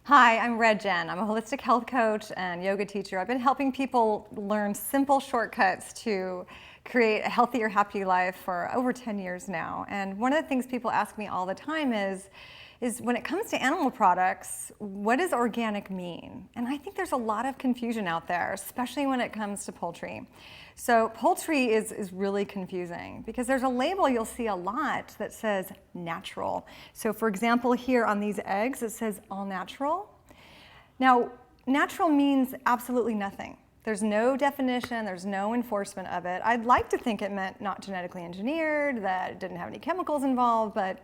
Hi, I'm Red Jen. I'm a holistic health coach and yoga teacher. I've been helping people learn simple shortcuts to create a healthier, happy life for over 10 years now. And one of the things people ask me all the time is when it comes to animal products, what does organic mean? And I think there's a lot of confusion out there, especially when it comes to poultry. So poultry is really confusing because there's a label you'll see a lot that says natural. So for example, here on these eggs, it says all natural. Now, natural means absolutely nothing. There's no definition, there's no enforcement of it. I'd like to think it meant not genetically engineered, that it didn't have any chemicals involved, but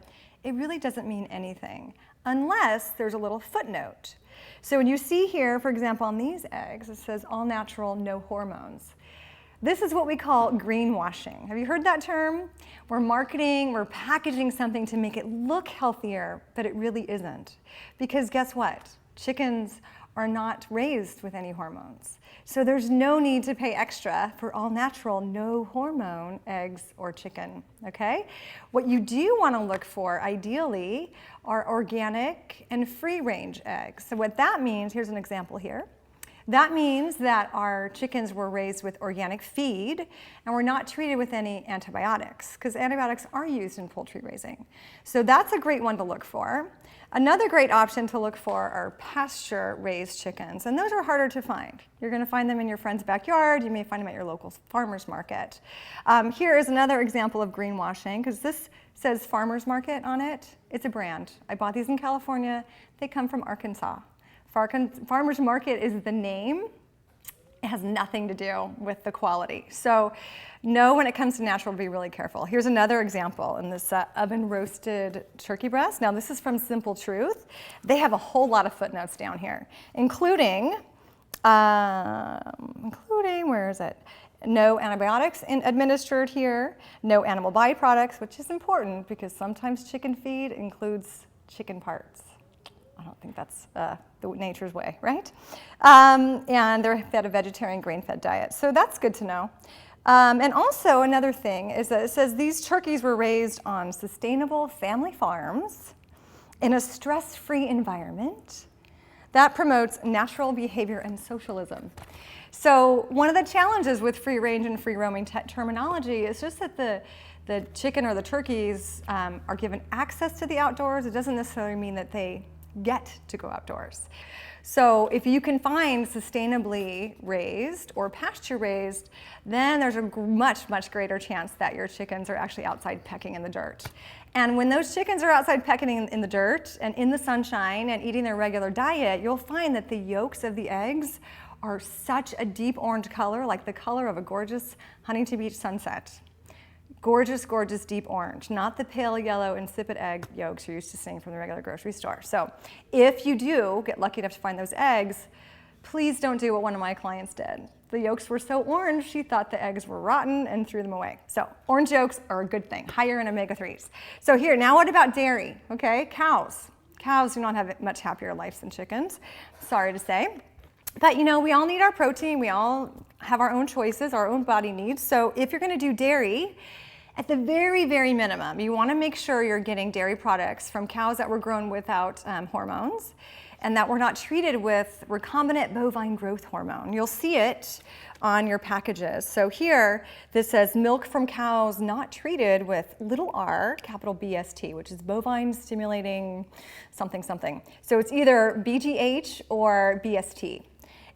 it really doesn't mean anything unless there's a little footnote. So when you see here, for example, on these eggs, it says all natural, no hormones. This is what we call greenwashing. Have you heard that term? We're marketing, we're packaging something to make it look healthier, but it really isn't. Because guess what? Chickens are not raised with any hormones. So there's no need to pay extra for all natural, no hormone eggs or chicken, okay? What you do want to look for, ideally, are organic and free-range eggs. So what that means, here's an example here. That means that our chickens were raised with organic feed and were not treated with any antibiotics, because antibiotics are used in poultry raising. So that's a great one to look for. Another great option to look for are pasture-raised chickens, and those are harder to find. You're going to find them in your friend's backyard. You may find them at your local farmer's market. Here is another example of greenwashing, because this says farmer's market on it. It's a brand. I bought these in California. They come from Arkansas. Farmer's Market is the name. It has nothing to do with the quality. So no, when it comes to natural, be really careful. Here's another example in this oven roasted turkey breast. Now this is from Simple Truth. They have a whole lot of footnotes down here, including where is it? No antibiotics administered here, no animal byproducts, which is important because sometimes chicken feed includes chicken parts. I don't think that's the nature's way, right? And they're fed a vegetarian grain-fed diet. So that's good to know. And also another thing is that it says these turkeys were raised on sustainable family farms in a stress-free environment that promotes natural behavior and socialism. So one of the challenges with free range and free roaming terminology is just that the chicken or the turkeys are given access to the outdoors. It doesn't necessarily mean that they get to go outdoors. So if you can find sustainably raised or pasture raised, then there's a much, much greater chance that your chickens are actually outside pecking in the dirt. And when those chickens are outside pecking in the dirt and in the sunshine and eating their regular diet, you'll find that the yolks of the eggs are such a deep orange color, like the color of a gorgeous Huntington Beach sunset. Gorgeous, gorgeous deep orange, not the pale yellow insipid egg yolks you're used to seeing from the regular grocery store. So if you do get lucky enough to find those eggs, please don't do what one of my clients did. The yolks were so orange, she thought the eggs were rotten and threw them away. So orange yolks are a good thing, higher in omega-3s. So here, now what about dairy, okay? Cows. Cows do not have much happier lives than chickens, sorry to say. But you know, we all need our protein, we all have our own choices, our own body needs. So if you're gonna do dairy, at the very, very minimum, you want to make sure you're getting dairy products from cows that were grown without hormones and that were not treated with recombinant bovine growth hormone. You'll see it on your packages. So here, this says milk from cows not treated with little r, capital BST, which is bovine stimulating something, something. So it's either BGH or BST.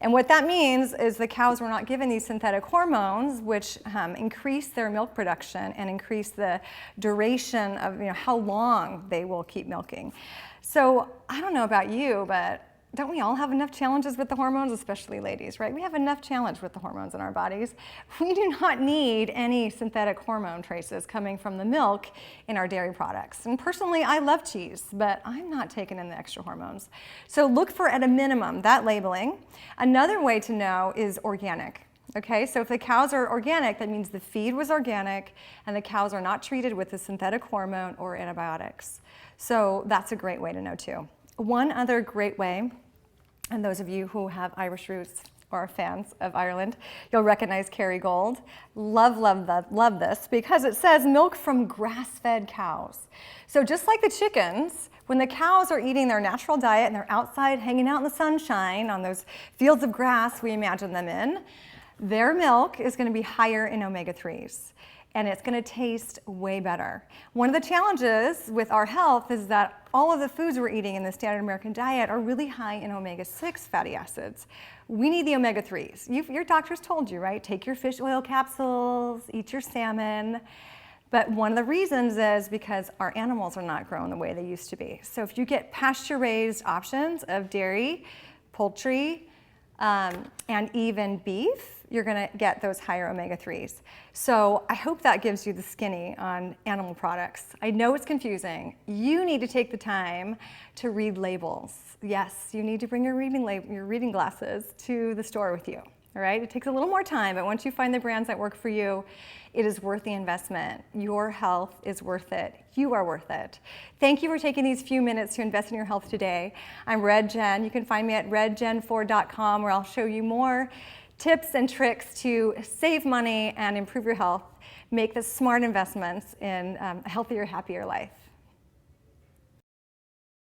And what that means is the cows were not given these synthetic hormones, which increase their milk production and increase the duration of how long they will keep milking. So I don't know about you, but don't we all have enough challenges with the hormones, especially ladies, right? We have enough challenge with the hormones in our bodies. We do not need any synthetic hormone traces coming from the milk in our dairy products. And personally, I love cheese, but I'm not taking in the extra hormones. So look for, at a minimum, that labeling. Another way to know is organic. Okay, so if the cows are organic, that means the feed was organic and the cows are not treated with a synthetic hormone or antibiotics. So that's a great way to know too. One other great way, and those of you who have Irish roots or fans of Ireland, you'll recognize Kerrygold. Love this because it says milk from grass-fed cows. So just like the chickens, when the cows are eating their natural diet and they're outside hanging out in the sunshine on those fields of grass we imagine them in, their milk is going to be higher in omega-3s. And it's going to taste way better. One of the challenges with our health is that all of the foods we're eating in the standard American diet are really high in omega-6 fatty acids. We need the omega-3s. Your doctor's told you, right? Take your fish oil capsules, eat your salmon. But one of the reasons is because our animals are not grown the way they used to be. So if you get pasture-raised options of dairy, poultry, and even beef, you're going to get those higher omega-3s. So I hope that gives you the skinny on animal products. I know it's confusing. You need to take the time to read labels. Yes, you need to bring your reading glasses to the store with you. All right? It takes a little more time, but once you find the brands that work for you, it is worth the investment. Your health is worth it. You are worth it. Thank you for taking these few minutes to invest in your health today. I'm Red Jen. You can find me at redgen4.com, where I'll show you more tips and tricks to save money and improve your health, make the smart investments in a healthier, happier life.